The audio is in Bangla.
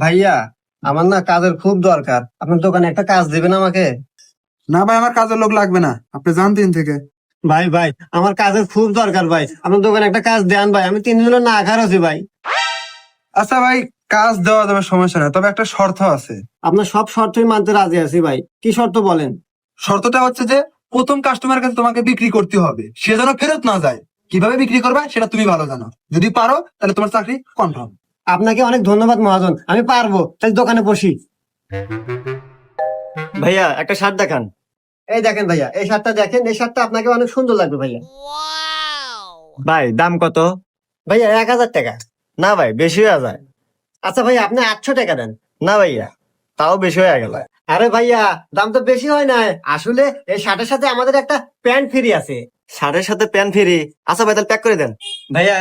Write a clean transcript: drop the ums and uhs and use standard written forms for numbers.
ভাইয়া, আমার না কাজের খুব দরকার, আপনার দোকানে একটা কাজ দিবেন আমাকে? না ভাই, আমার কাজের লোক লাগবে না, আপনি যান 3 থেকে। ভাই ভাই, আমার কাজের খুব দরকার ভাই, আপনার দোকানে একটা কাজ দেন ভাই, আমি 3 দিন হলো না খার আছি ভাই। আচ্ছা ভাই, কাজ দেওয়া যাবে, সমস্যা না, তবে একটা শর্ত আছে। আপনার সব শর্তই মানতে রাজি আছি ভাই, কি শর্ত বলেন? শর্তটা হচ্ছে যে প্রথম কাস্টমার কাছে তোমাকে বিক্রি করতে হবে, সে যেন ফেরত না যায়। কিভাবে বিক্রি করবে সেটা তুমি ভালো জানো, যদি পারো তাহলে তোমার চাকরি কনফার্ম। আপনাকে অনেক ধন্যবাদ মহাজন, আমি পারবো, তাই দোকানে বসি। ভাইয়া একটা শার্ট দেখান। এই দেখেন ভাইয়া, এই শার্টটা দেখেন, এই শার্টটা আপনাকে অনেক সুন্দর লাগবে ভাইয়া। ভাই দাম কত? ভাইয়া 1000 টাকা। না ভাই, বেশি হয়ে যায়। আচ্ছা ভাইয়া, আপনি 800 টাকা দেন। না ভাইয়া, তাও বেশি হয়ে গেল। আরে ভাইয়া, দাম তো বেশি হয় না, আসলে এই শার্টের সাথে আমাদের একটা প্যান্ট ফ্রি আছে। শার্টের সাথে প্যান্ট ফ্রি? আচ্ছা ভাই, তাহলে প্যাক করে দেন। ভাইয়া